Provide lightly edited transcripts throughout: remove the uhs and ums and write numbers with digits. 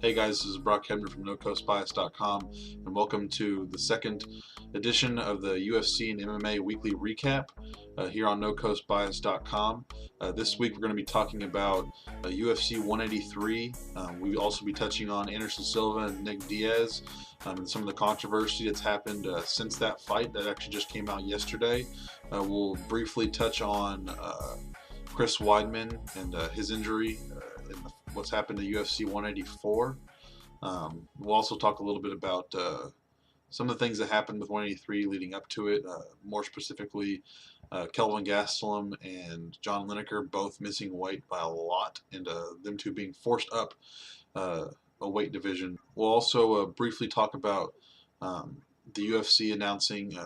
Hey guys, this is Brock Hebner from NoCoastBias.com, and welcome to the second edition of the UFC and MMA Weekly Recap here on NoCoastBias.com. This week we're going to be talking about UFC 183. We'll also be touching on Anderson Silva and Nick Diaz and some of the controversy that's happened since that fight that actually just came out yesterday. We'll briefly touch on Chris Weidman and his injury and what's happened to UFC 184. We'll also talk a little bit about some of the things that happened with 183 leading up to it, more specifically Kelvin Gastelum and John Lineker both missing weight by a lot, and them two being forced up a weight division. We'll also briefly talk about the UFC announcing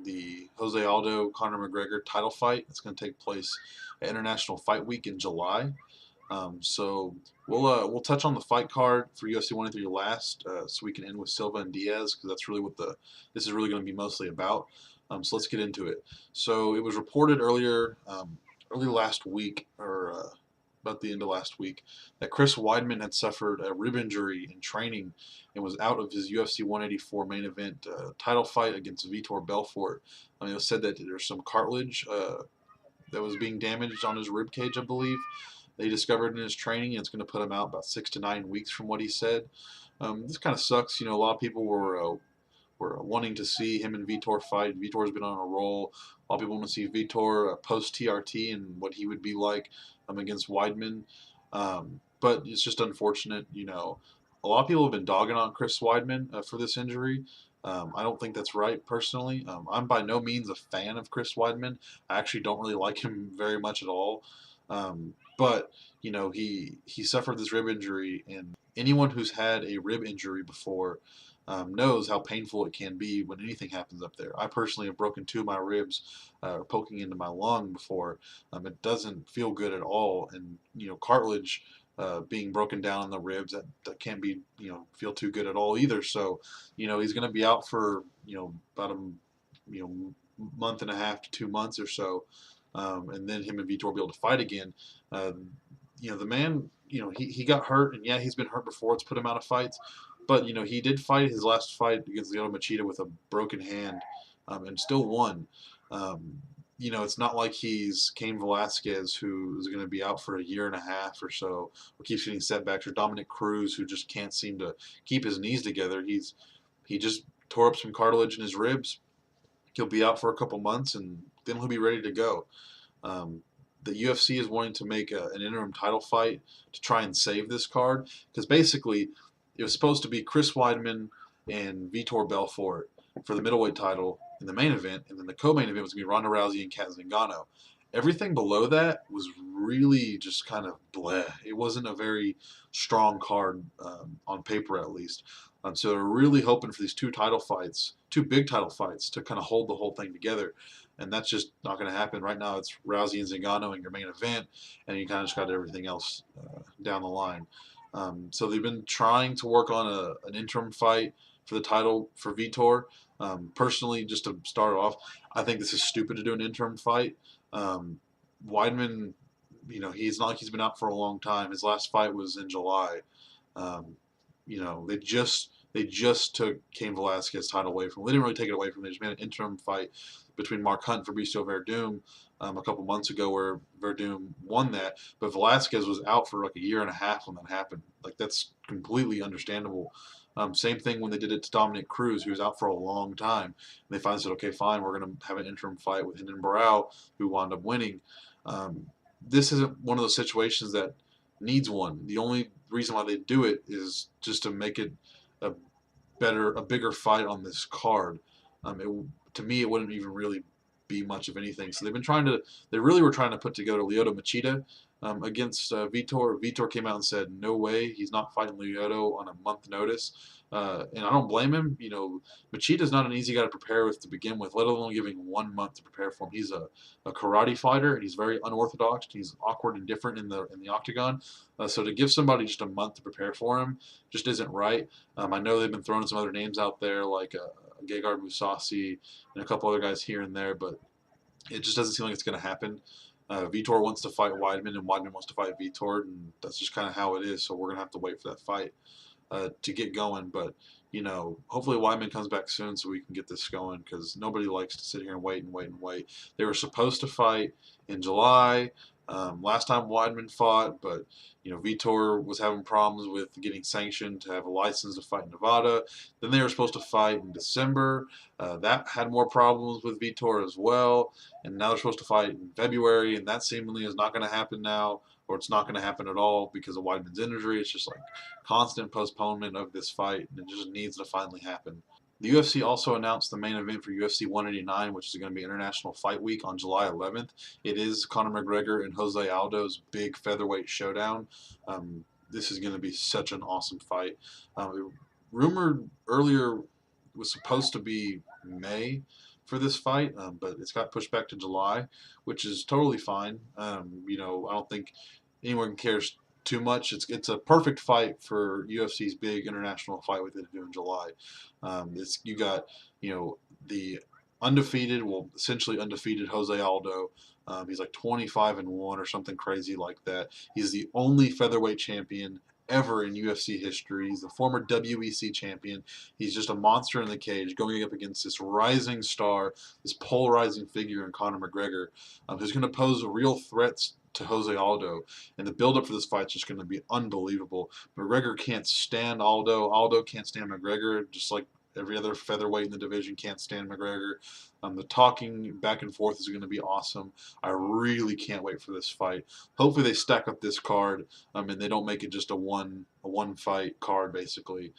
the Jose Aldo Conor McGregor title fight. It's going to take place at International Fight Week in July. So we'll touch on the fight card for UFC 183 last, so we can end with Silva and Diaz, because that's really what this is really going to be mostly about. So let's get into it. So it was reported early last week, or about the end of last week, that Chris Weidman had suffered a rib injury in training and was out of his UFC 184 main event title fight against Vitor Belfort. It was said that there's some cartilage that was being damaged on his rib cage, I believe. They discovered in his training, and it's going to put him out about 6 to 9 weeks from what he said. This kind of sucks. A lot of people were wanting to see him and Vitor fight. Vitor's been on a roll. A lot of people want to see Vitor post TRT and what he would be like against Weidman. But it's just unfortunate. A lot of people have been dogging on Chris Weidman for this injury. I don't think that's right, personally. I'm by no means a fan of Chris Weidman. I actually don't really like him very much at all. But he suffered this rib injury, and anyone who's had a rib injury before knows how painful it can be when anything happens up there. I personally have broken 2 of my ribs poking into my lung before. It doesn't feel good at all, and cartilage being broken down in the ribs, that can't be feel too good at all either. So he's going to be out for about a month and a half to 2 months or so. And then him and Vitor will be able to fight again. The man, he got hurt, and yeah, he's been hurt before. It's put him out of fights. But, he did fight his last fight against Lyoto Machida with a broken hand and still won. It's not like he's Cain Velasquez, who is going to be out for a year and a half or so, or keeps getting setbacks, or Dominic Cruz, who just can't seem to keep his knees together. He just tore up some cartilage in his ribs. He'll be out for a couple months, and then he'll be ready to go. The UFC is wanting to make an interim title fight to try and save this card, because basically it was supposed to be Chris Weidman and Vitor Belfort for the middleweight title in the main event, and then the co-main event was going to be Ronda Rousey and Kat Zingano. Everything below that was really just kind of bleh. It wasn't a very strong card on paper, at least. So they're really hoping for these 2 big title fights, to kind of hold the whole thing together. And that's just not going to happen. Right now it's Rousey and Zingano in your main event, and you kind of just got everything else down the line. So they've been trying to work on an interim fight for the title for Vitor. Personally, just to start off, I think this is stupid to do an interim fight. Weidman, he's not like he's been out for a long time. His last fight was in July. They just took Cain Velasquez's title away from him. They didn't really take it away from him. They just made an interim fight between Mark Hunt and Fabricio Verdum a couple months ago, where Verdum won that. But Velasquez was out for like a year and a half when that happened. That's completely understandable. Same thing when they did it to Dominic Cruz, who was out for a long time. And they finally said, okay, fine, we're going to have an interim fight with Hinden Barao, who wound up winning. This isn't one of those situations that needs one. The only reason why they do it is just to make it a bigger fight on this card. To me, it wouldn't even really be much of anything. So they really were trying to put together Lyoto Machida against Vitor. Vitor came out and said, no way, he's not fighting Lyoto on a month notice. And I don't blame him. Machida's not an easy guy to prepare with to begin with, let alone giving 1 month to prepare for him. He's a karate fighter, and he's very unorthodox. He's awkward and different in the octagon. So to give somebody just a month to prepare for him just isn't right. I know they've been throwing some other names out there like Gegard Mousasi and a couple other guys here and there, but it just doesn't seem like it's going to happen. Vitor wants to fight Weidman, and Weidman wants to fight Vitor, and that's just kind of how it is. So we're going to have to wait for that fight to get going. But hopefully Weidman comes back soon so we can get this going, because nobody likes to sit here and wait and wait and wait. They were supposed to fight in July. Last time Weidman fought, but Vitor was having problems with getting sanctioned to have a license to fight in Nevada. Then they were supposed to fight in December. That had more problems with Vitor as well. And now they're supposed to fight in February, and that seemingly is not going to happen now, or it's not going to happen at all because of Weidman's injury. It's just like constant postponement of this fight, and it just needs to finally happen. The UFC also announced the main event for UFC 189, which is going to be International Fight Week on July 11th. It is Conor McGregor and Jose Aldo's big featherweight showdown. This is going to be such an awesome fight. Rumored earlier was supposed to be May for this fight, but it's got pushed back to July, which is totally fine. I don't think anyone cares too much. It's a perfect fight for UFC's big international fight with it due in July. You got the undefeated, well, essentially undefeated Jose Aldo. He's like 25-1 or something crazy like that. He's the only featherweight champion ever in UFC history. He's the former WEC champion. He's just a monster in the cage going up against this rising star, this polarizing figure in Conor McGregor, who's going to pose real threats to Jose Aldo. And the build-up for this fight is just going to be unbelievable. McGregor can't stand Aldo. Aldo can't stand McGregor, just like every other featherweight in the division can't stand McGregor. The talking back and forth is going to be awesome. I really can't wait for this fight. Hopefully they stack up this card, and they don't make it just a one fight card basically.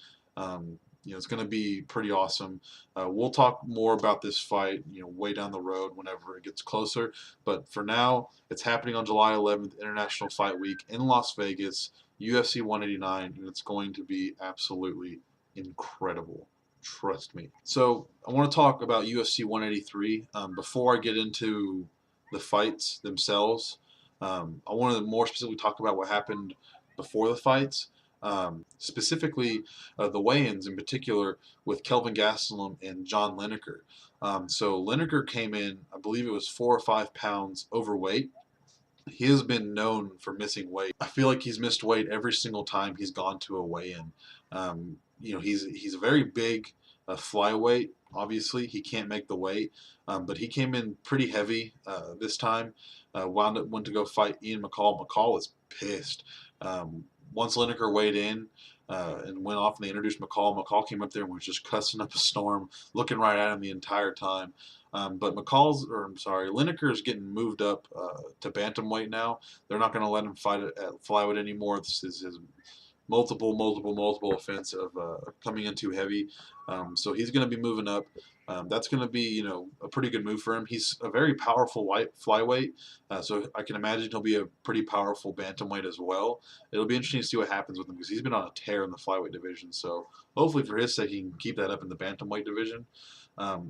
It's going to be pretty awesome. We'll talk more about this fight, way down the road whenever it gets closer. But for now, it's happening on July 11th, International Fight Week in Las Vegas, UFC 189, and it's going to be absolutely incredible. Trust me. So I want to talk about UFC 183. Before I get into the fights themselves, I want to more specifically talk about what happened before the fights. Specifically the weigh-ins in particular with Kelvin Gastelum and John Lineker. So Lineker came in, I believe it was 4 or 5 pounds overweight. He has been known for missing weight. I feel like he's missed weight every single time he's gone to a weigh-in. He's a very big flyweight. Obviously, he can't make the weight, but he came in pretty heavy this time. Went to go fight Ian McCall. McCall was pissed. Once Lineker weighed in and went off, and they introduced McCall. McCall came up there and was just cussing up a storm, looking right at him the entire time. But Lineker is getting moved up to bantamweight now. They're not going to let him fight at flyweight anymore. This is his multiple offense of coming in too heavy. So he's going to be moving up. That's going to be, a pretty good move for him. He's a very powerful flyweight, so I can imagine he'll be a pretty powerful bantamweight as well. It'll be interesting to see what happens with him because he's been on a tear in the flyweight division. So hopefully for his sake, he can keep that up in the bantamweight division.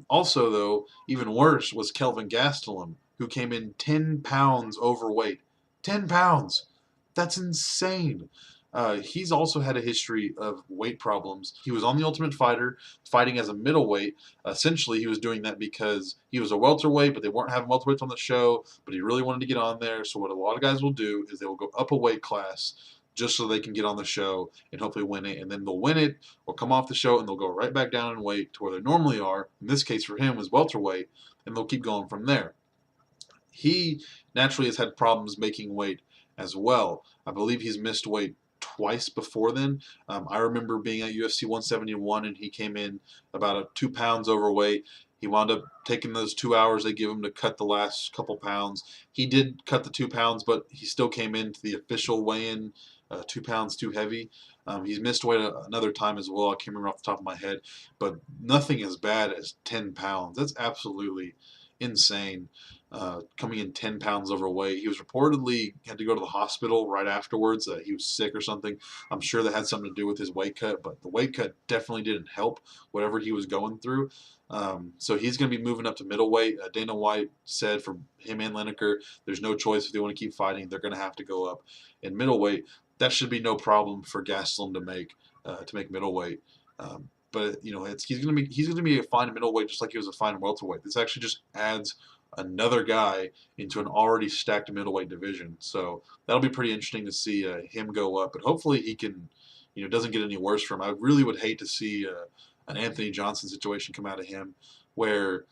Also, though, even worse was Kelvin Gastelum, who came in 10 pounds overweight. 10 pounds! That's insane. He's also had a history of weight problems. He was on The Ultimate Fighter, fighting as a middleweight. Essentially, he was doing that because he was a welterweight, but they weren't having welterweights on the show, but he really wanted to get on there. So what a lot of guys will do is they will go up a weight class just so they can get on the show and hopefully win it. And then they'll win it or come off the show, and they'll go right back down in weight to where they normally are. In this case for him was welterweight, and they'll keep going from there. He naturally has had problems making weight as well. I believe he's missed weight twice before then. I remember being at UFC 171 and he came in about 2 pounds overweight. He wound up taking those 2 hours they give him to cut the last couple pounds. He did cut the 2 pounds, but he still came into the official weigh-in 2 pounds too heavy. He's missed weight another time as well. I can't remember off the top of my head, but nothing as bad as 10 pounds. That's absolutely insane. coming in 10 pounds overweight. He was reportedly had to go to the hospital right afterwards. He was sick or something. I'm sure that had something to do with his weight cut, but the weight cut definitely didn't help whatever he was going through. So he's going to be moving up to middleweight. Dana White said for him and Lineker, there's no choice if they want to keep fighting. They're going to have to go up in middleweight. That should be no problem for Gastelum to make middleweight. But he's going to be a fine middleweight just like he was a fine welterweight. This actually just adds another guy into an already stacked middleweight division. So that'll be pretty interesting to see him go up. But hopefully he can, doesn't get any worse for him. I really would hate to see an Anthony Johnson situation come out of him where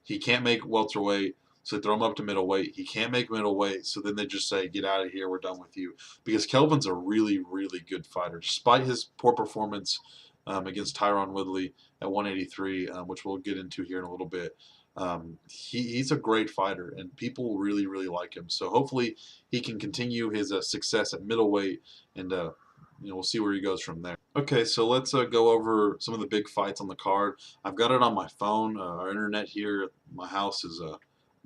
he can't make welterweight, so they throw him up to middleweight. He can't make middleweight, so then they just say, get out of here, we're done with you. Because Kelvin's a really, really good fighter. Despite his poor performance against Tyron Woodley at 183, which we'll get into here in a little bit, he's a great fighter, and people really, really like him. So hopefully he can continue his success at middleweight, and we'll see where he goes from there. Okay, so let's go over some of the big fights on the card. I've got it on my phone. Our internet here at my house is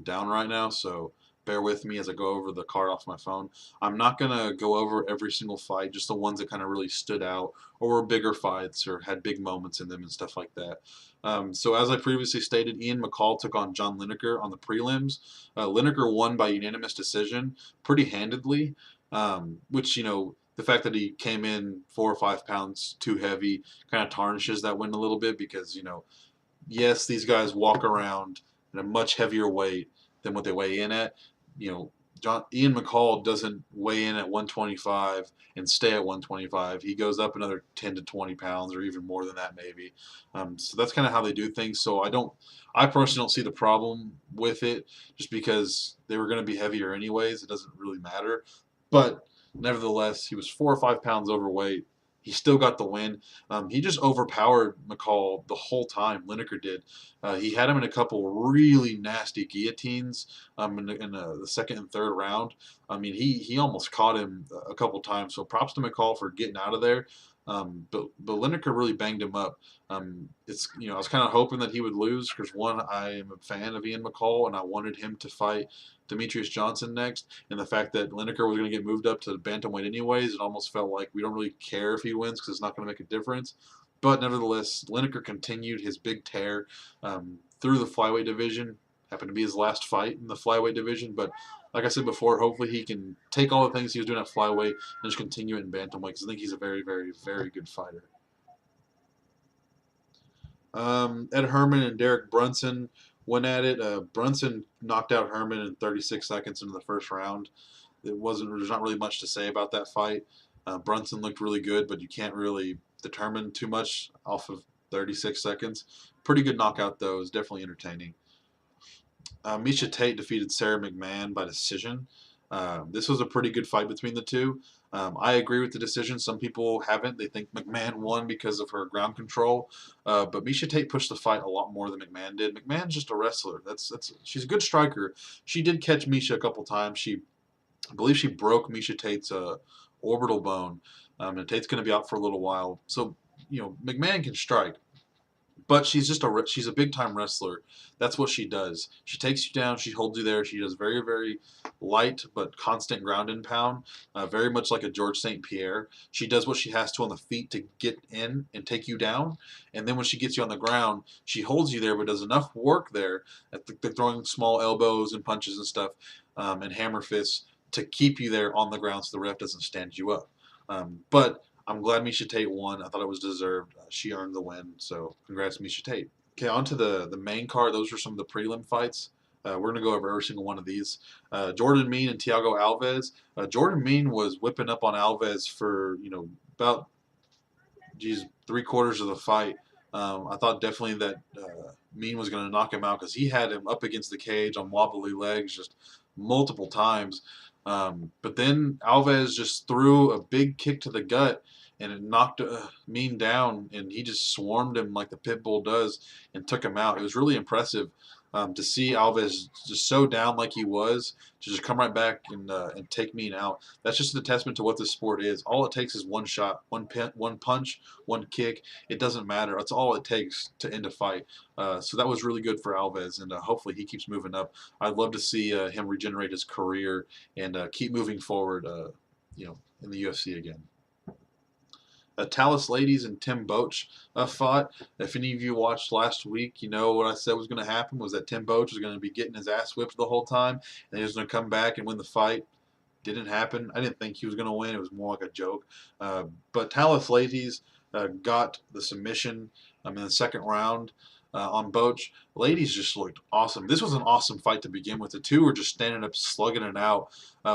down right now, so bear with me as I go over the card off my phone. I'm not going to go over every single fight, just the ones that kind of really stood out or were bigger fights or had big moments in them and stuff like that. So as I previously stated, Ian McCall took on John Lineker on the prelims. Lineker won by unanimous decision pretty handedly, which, the fact that he came in 4 or 5 pounds too heavy kind of tarnishes that win a little bit because, yes, these guys walk around at a much heavier weight than what they weigh in at. Ian McCall doesn't weigh in at 125 and stay at 125. He goes up another 10 to 20 pounds or even more than that maybe. So that's kind of how they do things. So I personally don't see the problem with it just because they were going to be heavier anyways. It doesn't really matter. But nevertheless, he was 4 or 5 pounds overweight. He still got the win. He just overpowered McCall the whole time. Lineker did. He had him in a couple really nasty guillotines in the second and third round. I mean, he almost caught him a couple times. So props to McCall for getting out of there. But Lineker really banged him up. I was kind of hoping that he would lose because one, I am a fan of Ian McCall and I wanted him to fight Demetrius Johnson next, and the fact that Lineker was going to get moved up to bantamweight anyways, it almost felt like we don't really care if he wins because it's not going to make a difference. But nevertheless, Lineker continued his big tear through the flyweight division. Happened to be his last fight in the flyweight division, but like I said before, hopefully he can take all the things he was doing at flyweight and just continue it in bantamweight because I think he's a very, very, very good fighter. Ed Herman and Derek Brunson went at it. Brunson knocked out Herman in 36 seconds into the first round. There's not really much to say about that fight. Brunson looked really good, but you can't really determine too much off of 36 seconds. Pretty good knockout, though. It was definitely entertaining. Miesha Tate defeated Sarah McMahon by decision. This was a pretty good fight between the two. I agree with the decision. Some people haven't. They think McMahon won because of her ground control. But Miesha Tate pushed the fight a lot more than McMahon did. McMahon's just a wrestler. She's a good striker. She did catch Miesha a couple times. I believe she broke Miesha Tate's orbital bone. And Tate's going to be out for a little while. So, McMahon can strike. But she's a big time wrestler. That's what she does. She takes you down. She holds you there. She does very, very light but constant ground and pound, very much like a George St. Pierre. She does what she has to on the feet to get in and take you down. And then when she gets you on the ground, she holds you there but does enough work there at throwing small elbows and punches and stuff and hammer fists to keep you there on the ground so the ref doesn't stand you up. But I'm glad Miesha Tate won. I thought it was deserved. She earned the win, so congrats Miesha Tate. Okay, on to the main card. Those were some of the prelim fights. We're going to go over every single one of these. Jordan Mein and Thiago Alves. Jordan Mein was whipping up on Alves for, about, 3/4 of the fight. I thought definitely that Mein was going to knock him out because he had him up against the cage on wobbly legs just multiple times. But then Alves just threw a big kick to the gut and it knocked Mein down, and he just swarmed him like the pit bull does and took him out. It was really impressive. To see Alves just so down like he was, to just come right back and take me out, that's just a testament to what this sport is. All it takes is one shot, one punch, one kick. It doesn't matter. That's all it takes to end a fight. So that was really good for Alves, and hopefully he keeps moving up. I'd love to see him regenerate his career and keep moving forward, in the UFC again. Talis Ladies and Tim Boetsch fought. If any of you watched last week, you know what I said was going to happen was that Tim Boetsch was going to be getting his ass whipped the whole time, and he was going to come back and win the fight. Didn't happen. I didn't think he was going to win. It was more like a joke. But Talis Ladies got the submission in the second round on Boetsch. Ladies just looked awesome. This was an awesome fight to begin with. The two were just standing up, slugging it out,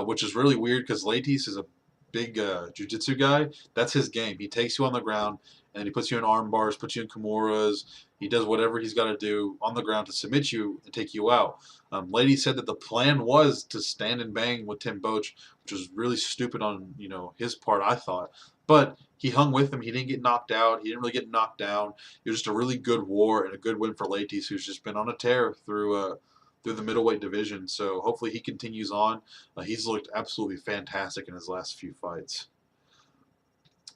which is really weird because Ladies is a big jiu-jitsu guy. That's his game. He takes you on the ground and he puts you in arm bars, puts you in kimuras. He does whatever he's got to do on the ground to submit you and take you out. Lady said that the plan was to stand and bang with Tim Boetsch, which was really stupid on his part, I thought. But he hung with him. He didn't get knocked out. He didn't really get knocked down. It was just a really good war and a good win for Latiz, who's just been on a tear through the middleweight division. So hopefully he continues on. He's looked absolutely fantastic in his last few fights.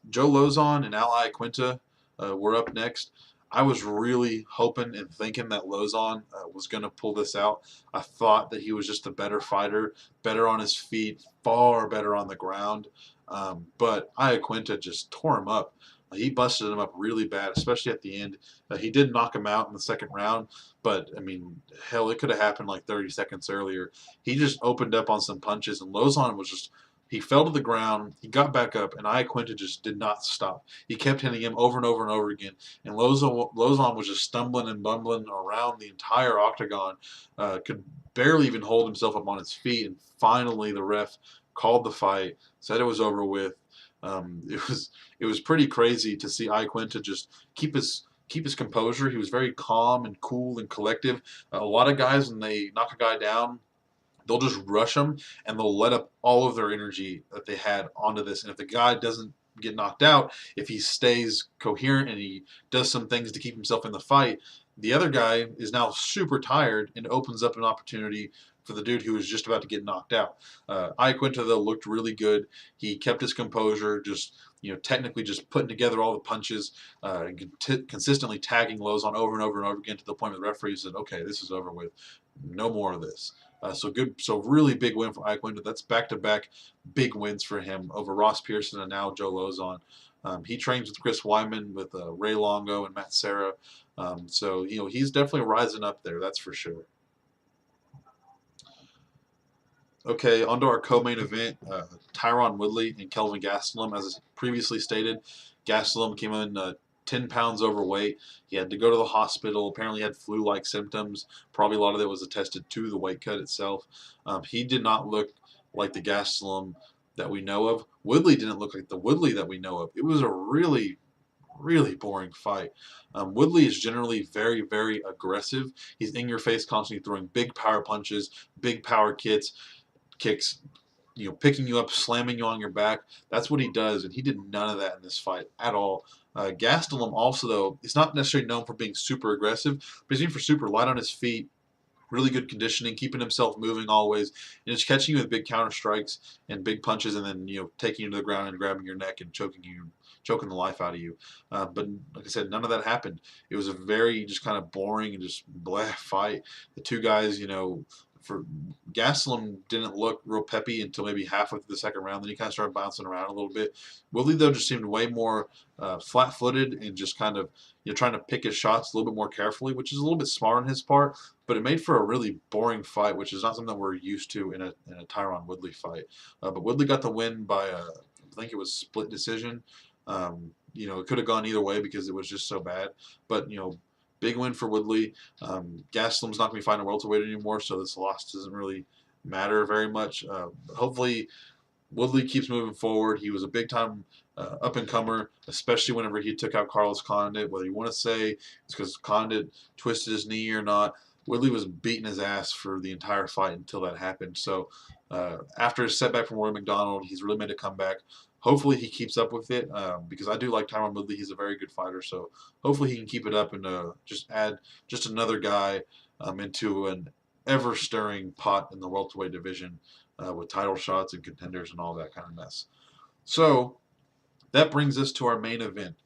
Joe Lozon and Al Iaquinta were up next. I was really hoping and thinking that Lozon was going to pull this out. I thought that he was just a better fighter, better on his feet, far better on the ground. But Iaquinta just tore him up. He busted him up really bad, especially at the end. He did knock him out in the second round, but, I mean, hell, it could have happened like 30 seconds earlier. He just opened up on some punches, and Lozon was just, he fell to the ground, he got back up, and Iaquinta just did not stop. He kept hitting him over and over and over again, and Lozon was just stumbling and bumbling around the entire octagon, could barely even hold himself up on his feet, and finally the ref called the fight, said it was over with. It was pretty crazy to see Iaquinta just keep his composure. He was very calm and cool and collective. A lot of guys, when they knock a guy down, they'll just rush him and they'll let up all of their energy that they had onto this. And if the guy doesn't get knocked out, if he stays coherent and he does some things to keep himself in the fight, the other guy is now super tired and opens up an opportunity for the dude who was just about to get knocked out. Iaquinta, though, looked really good. He kept his composure, just technically just putting together all the punches, consistently tagging Lozon over and over and over again to the point where the referee said, okay, this is over with. No more of this. So really big win for Iaquinta. That's back-to-back big wins for him over Ross Pearson and now Joe Lozon. He trains with Chris Weidman, with Ray Longo and Matt Serra. So he's definitely rising up there, that's for sure. Okay, on to our co-main event, Tyron Woodley and Kelvin Gastelum. As previously stated, Gastelum came in 10 pounds overweight. He had to go to the hospital. Apparently he had flu-like symptoms. Probably a lot of it was attested to the weight cut itself. He did not look like the Gastelum that we know of. Woodley didn't look like the Woodley that we know of. It was a really, really boring fight. Woodley is generally very, very aggressive. He's in your face, constantly throwing big power punches, big power kicks, picking you up, slamming you on your back. That's what he does, and he did none of that in this fight at all. Gastelum also, though, is not necessarily known for being super aggressive, but he's known for super light on his feet, really good conditioning, keeping himself moving always, and just catching you with big counter strikes and big punches, and then taking you to the ground and grabbing your neck and choking the life out of you. But like I said, none of that happened. It was a very just kind of boring and just blah fight. The two guys, for Gastelum didn't look real peppy until maybe halfway through the second round. Then he kind of started bouncing around a little bit. Woodley, though, just seemed way more flat-footed and just kind of trying to pick his shots a little bit more carefully, which is a little bit smart on his part. But it made for a really boring fight, which is not something that we're used to in a Tyron Woodley fight. But Woodley got the win by I think it was split decision. It could have gone either way because it was just so bad. But big win for Woodley. Gastelum's not going to be fighting a welterweight anymore, so this loss doesn't really matter very much. Hopefully, Woodley keeps moving forward. He was a big-time up-and-comer, especially whenever he took out Carlos Condit. Whether you want to say it's because Condit twisted his knee or not, Woodley was beating his ass for the entire fight until that happened. So after his setback from Roy McDonald, he's really made a comeback. Hopefully he keeps up with it because I do like Tyron Woodley. He's a very good fighter, so hopefully he can keep it up and just add just another guy into an ever-stirring pot in the welterweight division with title shots and contenders and all that kind of mess. So that brings us to our main event.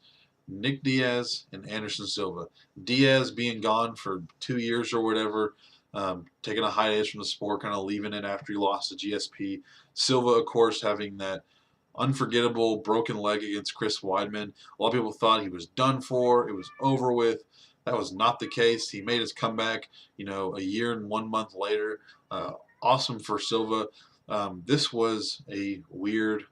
Nick Diaz and Anderson Silva. Diaz being gone for 2 years or whatever, taking a hiatus from the sport, kind of leaving it after he lost to GSP. Silva, of course, having that unforgettable broken leg against Chris Weidman. A lot of people thought he was done for. It was over with. That was not the case. He made his comeback, a year and 1 month later. Awesome for Silva. This was a weird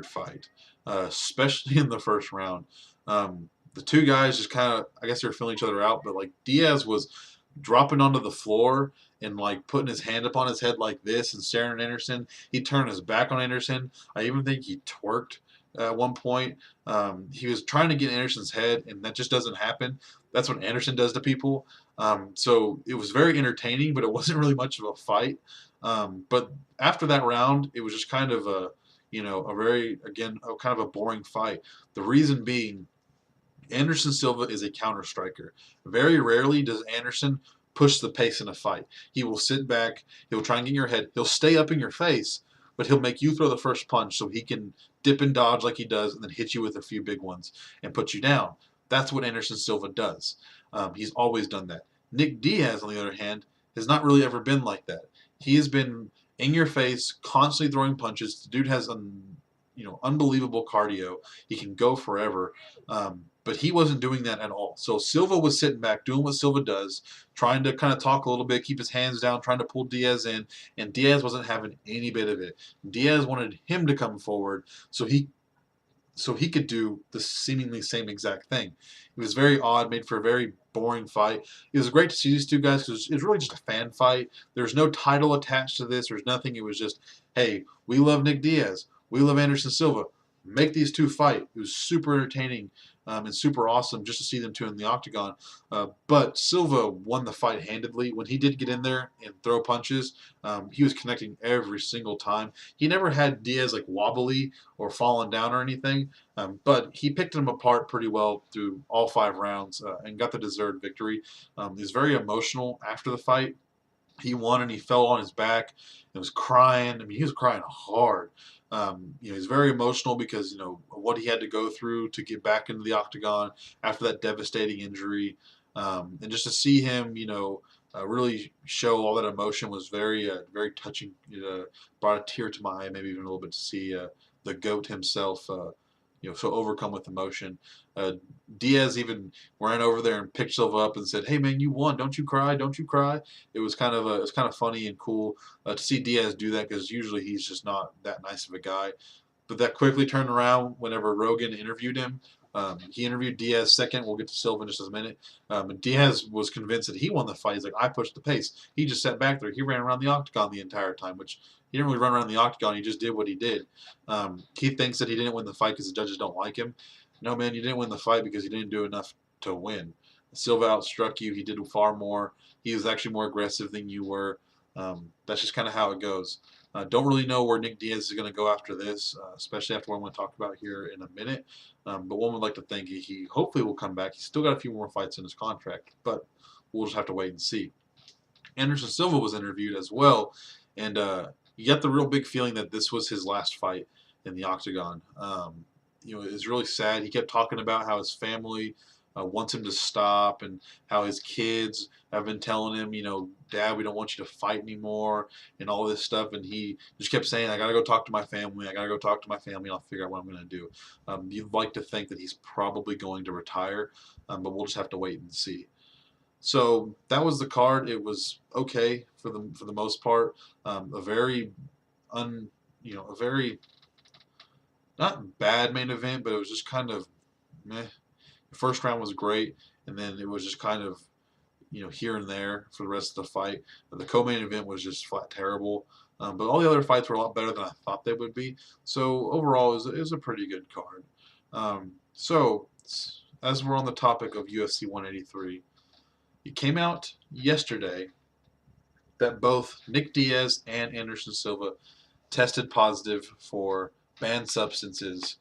fight, especially in the first round. The two guys just kind of, I guess they were feeling each other out, but like Diaz was dropping onto the floor and like putting his hand up on his head like this and staring at Anderson. He turned his back on Anderson. I even think he twerked at one point. He was trying to get Anderson's head, and that just doesn't happen. That's what Anderson does to people. So it was very entertaining, but it wasn't really much of a fight. But after that round, it was just kind of a kind of a boring fight. The reason being, Anderson Silva is a counter striker. Very rarely does Anderson push the pace in a fight. He will sit back, he'll try and get in your head, he'll stay up in your face, but he'll make you throw the first punch so he can dip and dodge like he does and then hit you with a few big ones and put you down. That's what Anderson Silva does. He's always done that. Nick Diaz, on the other hand, has not really ever been like that. He has been in your face, constantly throwing punches. The dude has unbelievable cardio. He can go forever. But he wasn't doing that at all. So Silva was sitting back, doing what Silva does, trying to kind of talk a little bit, keep his hands down, trying to pull Diaz in, and Diaz wasn't having any bit of it. Diaz wanted him to come forward so he could do the seemingly same exact thing. It was very odd, made for a very boring fight. It was great to see these two guys because it was really just a fan fight. There's no title attached to this. There's nothing. It was just, hey, we love Nick Diaz. We love Anderson Silva. Make these two fight. It was super entertaining and super awesome just to see them two in the octagon. But Silva won the fight handedly. When he did get in there and throw punches, he was connecting every single time. He never had Diaz like wobbly or falling down or anything, but he picked him apart pretty well through all 5 rounds and got the deserved victory. He was very emotional after the fight. He won and he fell on his back and was crying. I mean, he was crying hard. He's very emotional because, what he had to go through to get back into the octagon after that devastating injury. And just to see him, really show all that emotion was very, very touching. It brought a tear to my eye, maybe even a little bit to see the GOAT himself, so overcome with emotion. Diaz even ran over there and picked Silva up and said, "Hey man, you won. Don't you cry. Don't you cry." It was kind of funny and cool to see Diaz do that because usually he's just not that nice of a guy. But that quickly turned around whenever Rogan interviewed him. He interviewed Diaz second. We'll get to Silva in just a minute. But Diaz was convinced that he won the fight. He's like, I pushed the pace. He just sat back there. He ran around the octagon the entire time, which he didn't really run around the octagon. He just did what he did. He thinks that he didn't win the fight because the judges don't like him. No, man, you didn't win the fight because you didn't do enough to win. Silva outstruck you. He did far more. He was actually more aggressive than you were. That's just kind of how it goes. Don't really know where Nick Diaz is going to go after this, especially after what I'm going to talk about here in a minute. But one would like to think he hopefully will come back. He's still got a few more fights in his contract, but we'll just have to wait and see. Anderson Silva was interviewed as well, and you get the real big feeling that this was his last fight in the octagon. It was really sad. He kept talking about how his family wants him to stop and how his kids have been telling him, Dad, we don't want you to fight anymore and all this stuff. And he just kept saying, I got to go talk to my family. I got to go talk to my family. And I'll figure out what I'm going to do. You'd like to think that he's probably going to retire, but we'll just have to wait and see. So that was the card. It was okay for the most part. A very not bad main event, but it was just kind of meh. The first round was great, and then it was just kind of here and there for the rest of the fight. The co-main event was just flat terrible. But all the other fights were a lot better than I thought they would be. So overall, it was a pretty good card. So as we're on the topic of UFC 183, it came out yesterday that both Nick Diaz and Anderson Silva tested positive for banned substances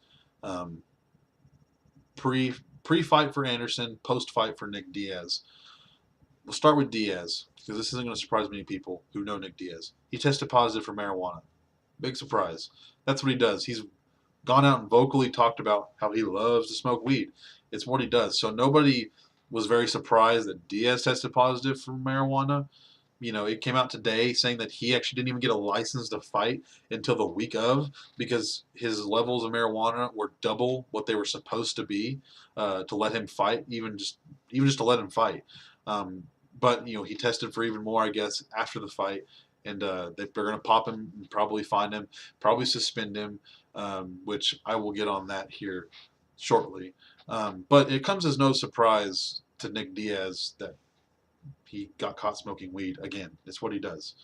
pre-fight for Anderson, post-fight for Nick Diaz. We'll start with Diaz, because this isn't going to surprise many people who know Nick Diaz. He tested positive for marijuana. Big surprise. That's what he does. He's gone out and vocally talked about how he loves to smoke weed. It's what he does. So nobody was very surprised that Diaz tested positive for marijuana. It came out today saying that he actually didn't even get a license to fight until the week of, because his levels of marijuana were double what they were supposed to be, to let him fight, even just to let him fight. Um, but he tested for even more, I guess, after the fight, and they're going to pop him, and probably fine him, probably suspend him, which I will get on that here shortly. But it comes as no surprise to Nick Diaz that he got caught smoking weed again. It's what he does.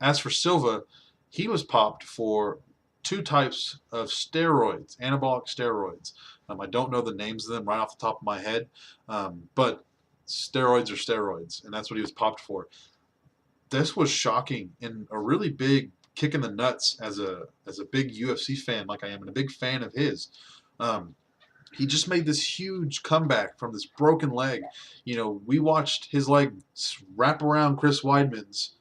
As for Silva, he was popped for two types of steroids, anabolic steroids. I don't know the names of them right off the top of my head, but steroids are steroids, and that's what he was popped for. This was shocking and a really big kick in the nuts as a big UFC fan like I am, and a big fan of his. Um, he just made this huge comeback from this broken leg. We watched his leg wrap around Chris Weidman's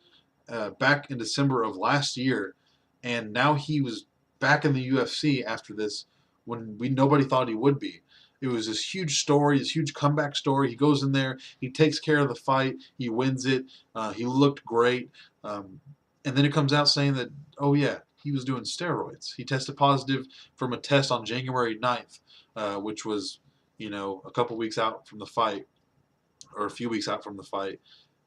back in December of last year, and now he was back in the UFC after this when nobody thought he would be. It was this huge story, this huge comeback story. He goes in there, he takes care of the fight, he wins it. He looked great, and then it comes out saying that, oh yeah, he was doing steroids. He tested positive from a test on January 9th, which was, a couple weeks out from the fight, or a few weeks out from the fight,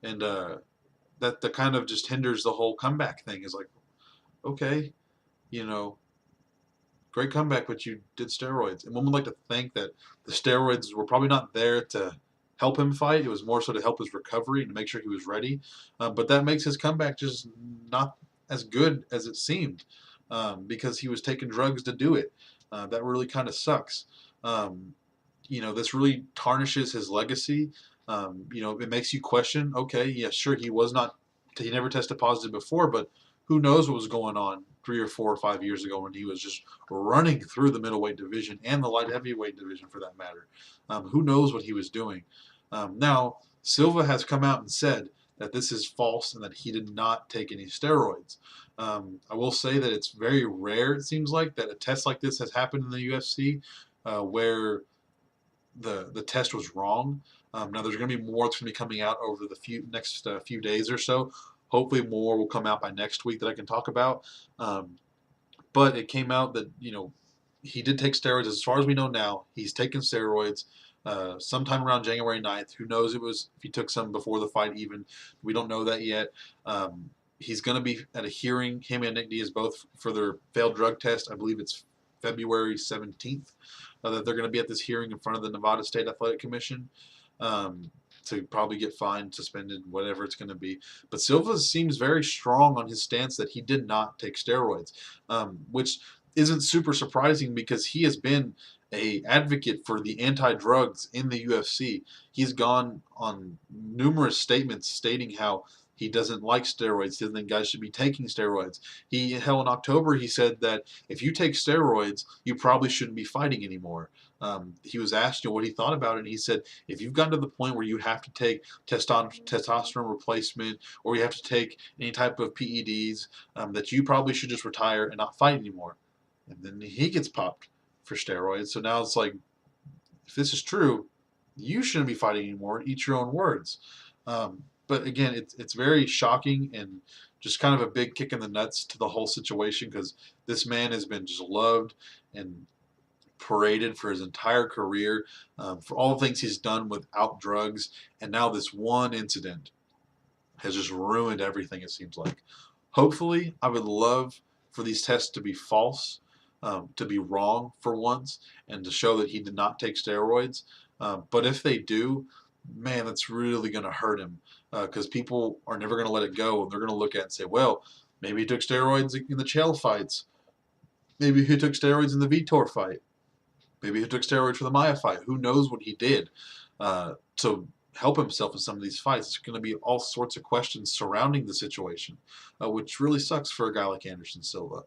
and that kind of just hinders the whole comeback thing. Is like, okay, you know, great comeback, but you did steroids. And one would like to think that the steroids were probably not there to help him fight. It was more so to help his recovery and to make sure he was ready. But that makes his comeback just not as good as it seemed, because he was taking drugs to do it. That really kind of sucks. This really tarnishes his legacy. It makes you question, okay, yeah, sure, he never tested positive before, but who knows what was going on 3 or 4 or 5 years ago when he was just running through the middleweight division and the light heavyweight division for that matter. Who knows what he was doing? Now, Silva has come out and said that this is false and that he did not take any steroids. I will say that it's very rare, it seems like, that a test like this has happened in the UFC, where the test was wrong. Now there's going to be more that's going to be coming out over the next few days or so. Hopefully more will come out by next week that I can talk about. But it came out that he did take steroids. As far as we know now, he's taken steroids sometime around January 9th. Who knows if he took some before the fight even. We don't know that yet. He's going to be at a hearing, him and Nick Diaz both, for their failed drug test. I believe it's February 17th. That they're going to be at this hearing in front of the Nevada State Athletic Commission, to probably get fined, suspended, whatever it's going to be. But Silva seems very strong on his stance that he did not take steroids, which isn't super surprising because he has been a advocate for the anti-drugs in the UFC. He's gone on numerous statements stating how he doesn't like steroids. He doesn't think guys should be taking steroids. In October, he said that if you take steroids, you probably shouldn't be fighting anymore. He was asked, what he thought about it, and he said, if you've gotten to the point where you have to take testosterone replacement, or you have to take any type of PEDs, that you probably should just retire and not fight anymore. And then he gets popped for steroids. So now it's like, if this is true, you shouldn't be fighting anymore. Eat your own words. But again, it's very shocking and just kind of a big kick in the nuts to the whole situation, because this man has been just loved and paraded for his entire career, for all the things he's done without drugs, and now this one incident has just ruined everything, it seems like. Hopefully, I would love for these tests to be false, to be wrong for once, and to show that he did not take steroids. But if they do, man, that's really going to hurt him, because people are never going to let it go, and they're going to look at it and say, well, maybe he took steroids in the Chael fights. Maybe he took steroids in the Vitor fight. Maybe he took steroids for the Maya fight. Who knows what he did to help himself in some of these fights? There's going to be all sorts of questions surrounding the situation, which really sucks for a guy like Anderson Silva.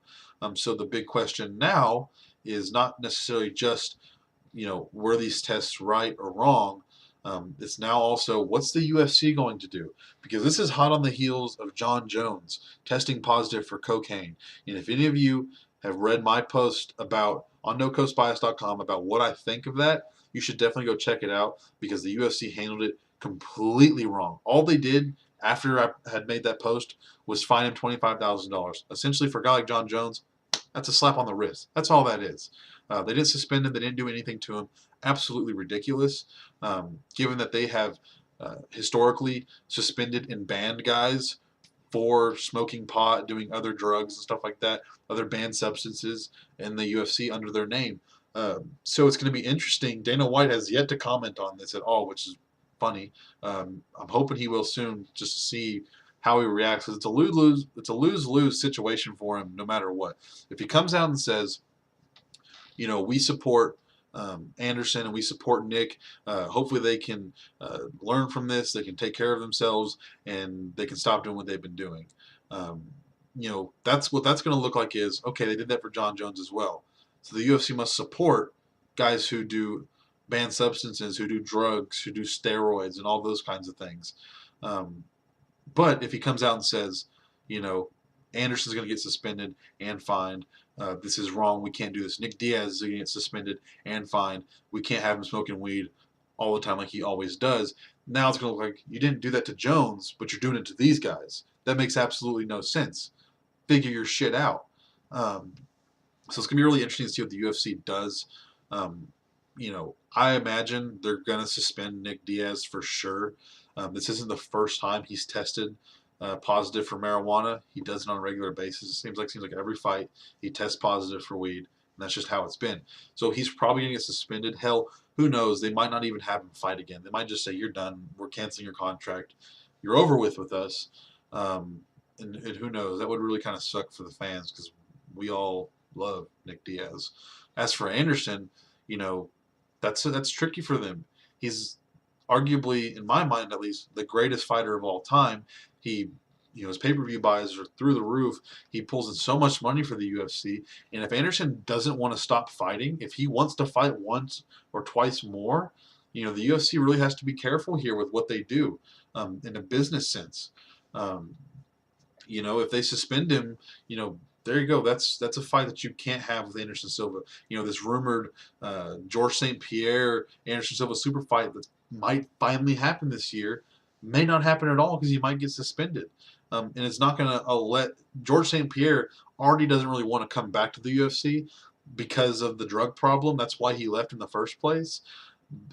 So the big question now is not necessarily just, were these tests right or wrong? It's now also, what's the UFC going to do? Because this is hot on the heels of John Jones testing positive for cocaine. And if any of you have read my post about on NoCoastBias.com about what I think of that, you should definitely go check it out because the UFC handled it completely wrong. All they did after I had made that post was fine him $25,000. Essentially, for a guy like John Jones, that's a slap on the wrist. That's all that is. They didn't suspend him. They didn't do anything to him. Absolutely ridiculous, given that they have historically suspended and banned guys for smoking pot, doing other drugs and stuff like that, other banned substances in the UFC under their name. So it's going to be interesting. Dana White has yet to comment on this at all, which is funny. I'm hoping he will soon, just to see how he reacts. Because it's a lose-lose situation for him, no matter what. If he comes out and says, we support Anderson and we support Nick. Hopefully they can learn from this. They can take care of themselves and they can stop doing what they've been doing. That's what that's going to look like is, okay, they did that for John Jones as well. So the UFC must support guys who do banned substances, who do drugs, who do steroids and all those kinds of things. But if he comes out and says, Anderson's going to get suspended and fined, this is wrong, we can't do this. Nick Diaz is going to get suspended and fined. We can't have him smoking weed all the time like he always does. Now it's going to look like you didn't do that to Jones, but you're doing it to these guys. That makes absolutely no sense. Figure your shit out. So it's going to be really interesting to see what the UFC does. I imagine they're going to suspend Nick Diaz for sure. This isn't the first time he's tested positive for marijuana. He does it on a regular basis. It seems like every fight he tests positive for weed, and that's just how it's been. So he's probably going to get suspended. Hell, who knows? They might not even have him fight again. They might just say, you're done. We're canceling your contract. You're over with us. And who knows? That would really kind of suck for the fans because we all love Nick Diaz. As for Anderson, that's tricky for them. He's arguably, in my mind at least, the greatest fighter of all time. His pay-per-view buys are through the roof. He pulls in so much money for the UFC. And if Anderson doesn't want to stop fighting, if he wants to fight once or twice more, the UFC really has to be careful here with what they do in a business sense. If they suspend him, there you go. That's a fight that you can't have with Anderson Silva. This rumored George St. Pierre Anderson Silva super fight that might finally happen this year may not happen at all because he might get suspended. And it's not going to let George St. Pierre already doesn't really want to come back to the UFC because of the drug problem. That's why he left in the first place.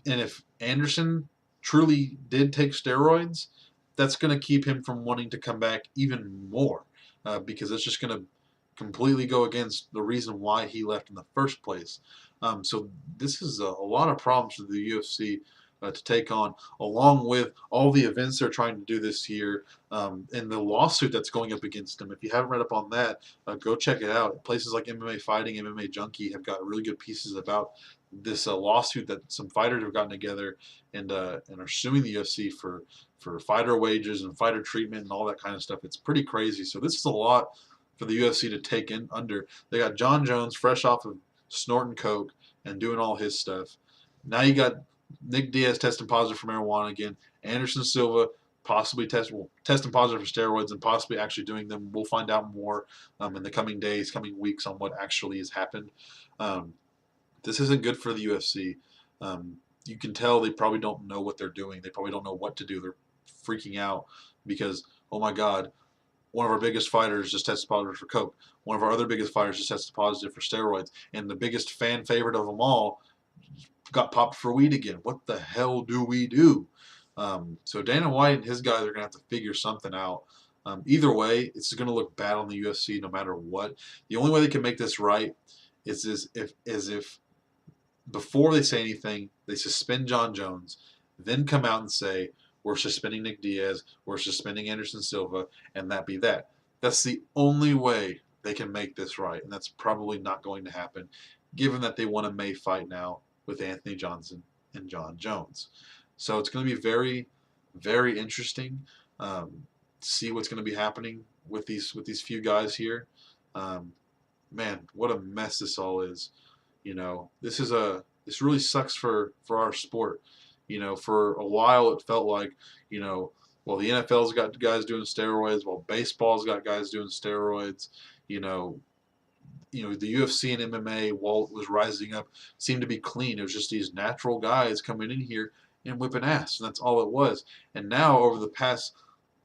And if Anderson truly did take steroids, that's going to keep him from wanting to come back even more because it's just going to completely go against the reason why he left in the first place. So this is a lot of problems for the UFC to take on, along with all the events they're trying to do this year and the lawsuit that's going up against them. If you haven't read up on that, go check it out. Places like MMA Fighting, MMA Junkie have got really good pieces about this lawsuit that some fighters have gotten together and are suing the UFC for fighter wages and fighter treatment and all that kind of stuff. It's pretty crazy. So this is a lot for the UFC to take in under. They got John Jones fresh off of snorting coke and doing all his stuff. Now you got Nick Diaz testing positive for marijuana again. Anderson Silva possibly testing positive for steroids and possibly actually doing them. We'll find out more in the coming days, coming weeks on what actually has happened. This isn't good for the UFC. You can tell they probably don't know what they're doing. They probably don't know what to do. They're freaking out because, oh my God, one of our biggest fighters just tested positive for coke. One of our other biggest fighters just tested positive for steroids. And the biggest fan favorite of them all got popped for weed again. What the hell do we do? So Dana White and his guys are going to have to figure something out. Either way, it's going to look bad on the UFC no matter what. The only way they can make this right is if before they say anything, they suspend John Jones, then come out and say, we're suspending Nick Diaz, we're suspending Anderson Silva, and that be that. That's the only way they can make this right, and that's probably not going to happen, given that they want a May fight now with Anthony Johnson and John Jones. So it's going to be very, very interesting to see what's going to be happening with these few guys here. Man, what a mess this all is. This really sucks for our sport. You know, for a while it felt like, you know, well, the NFL's got guys doing steroids, well, baseball's got guys doing steroids. You know, the UFC and MMA, while it was rising up, seemed to be clean. It was just these natural guys coming in here and whipping ass, and that's all it was. And now, over the past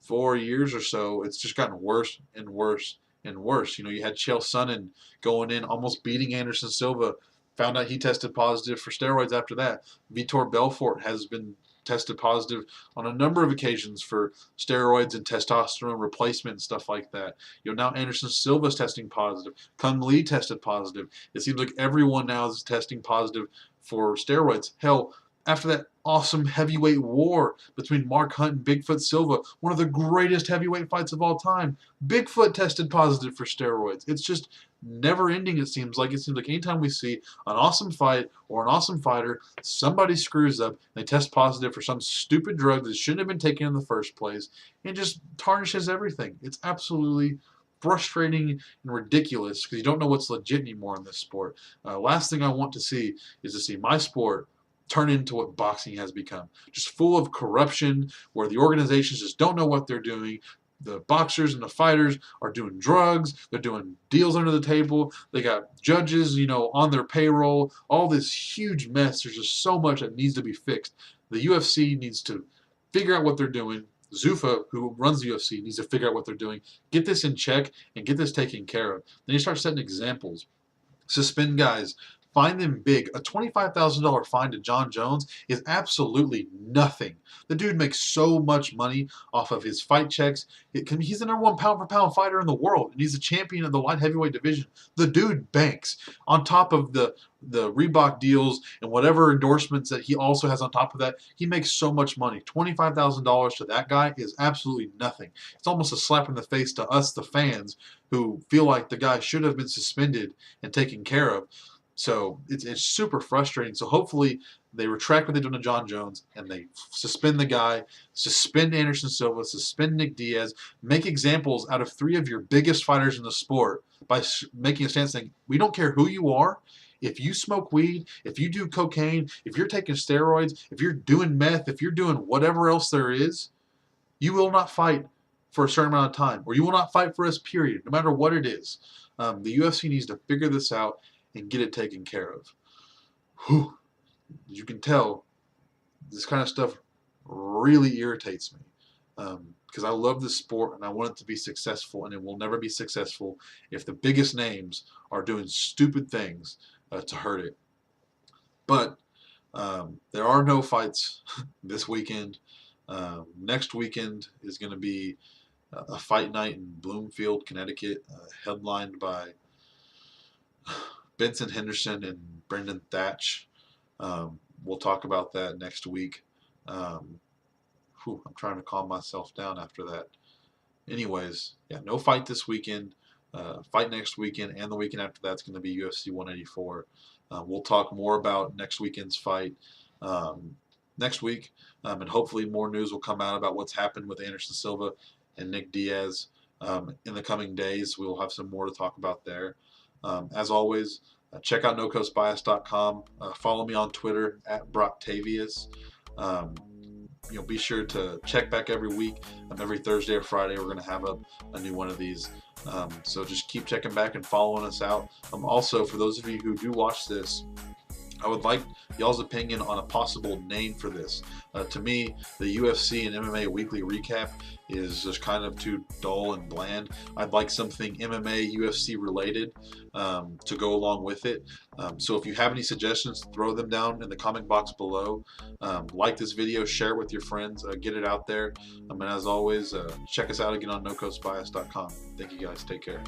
4 years or so, it's just gotten worse and worse and worse. You know, you had Chael Sonnen going in, almost beating Anderson Silva. Found out he tested positive for steroids after that. Vitor Belfort has been tested positive on a number of occasions for steroids and testosterone replacement and stuff like that. You know, now Anderson Silva's testing positive. Kung Lee tested positive. It seems like everyone now is testing positive for steroids. Hell, after that awesome heavyweight war between Mark Hunt and Bigfoot Silva, one of the greatest heavyweight fights of all time, Bigfoot tested positive for steroids. It's just never ending, it seems like. It seems like anytime we see an awesome fight or an awesome fighter, somebody screws up, they test positive for some stupid drug that shouldn't have been taken in the first place, and just tarnishes everything. It's absolutely frustrating and ridiculous because you don't know what's legit anymore in this sport. Last thing I want to see is to see my sport turn into what boxing has become. Just full of corruption, where the organizations just don't know what they're doing. The boxers and the fighters are doing drugs. They're doing deals under the table. They got judges, on their payroll. All this huge mess. There's just so much that needs to be fixed. The UFC needs to figure out what they're doing. Zuffa, who runs the UFC, needs to figure out what they're doing. Get this in check and get this taken care of. Then you start setting examples. Suspend guys. Fine them big. A $25,000 fine to John Jones is absolutely nothing. The dude makes so much money off of his fight checks. He's the #1 pound-for-pound fighter in the world, and he's a champion of the light heavyweight division. The dude banks. On top of the Reebok deals and whatever endorsements that he also has on top of that, he makes so much money. $25,000 to that guy is absolutely nothing. It's almost a slap in the face to us, the fans, who feel like the guy should have been suspended and taken care of. So it's super frustrating. So hopefully they retract what they did to John Jones and they suspend the guy, suspend Anderson Silva, suspend Nick Diaz, make examples out of 3 of your biggest fighters in the sport by making a stance saying, we don't care who you are. If you smoke weed, if you do cocaine, if you're taking steroids, if you're doing meth, if you're doing whatever else there is, you will not fight for a certain amount of time, or you will not fight for us, period, no matter what it is. The UFC needs to figure this out and get it taken care of. Whew. You can tell this kind of stuff really irritates me because I love this sport and I want it to be successful, and it will never be successful if the biggest names are doing stupid things to hurt it. But there are no fights this weekend. Next weekend is going to be a fight night in Bloomfield, Connecticut, headlined by Benson Henderson and Brendan Thatch. We'll talk about that next week. I'm trying to calm myself down after that. Anyways, yeah, no fight this weekend. Fight next weekend, and the weekend after that's going to be UFC 184. We'll talk more about next weekend's fight next week, and hopefully more news will come out about what's happened with Anderson Silva and Nick Diaz in the coming days. We'll have some more to talk about there. As always, check out NoCoastBias.com. Follow me on Twitter at Brocktavius. Be sure to check back every week. Every Thursday or Friday, we're going to have a new one of these. So just keep checking back and following us out. Also, for those of you who do watch this, I would like y'all's opinion on a possible name for this. To me, the UFC and MMA Weekly Recap is just kind of too dull and bland. I'd like something MMA, UFC related to go along with it. So if you have any suggestions, throw them down in the comment box below. Like this video, share it with your friends, get it out there. And as always, check us out again on NoCoastBias.com. Thank you guys. Take care.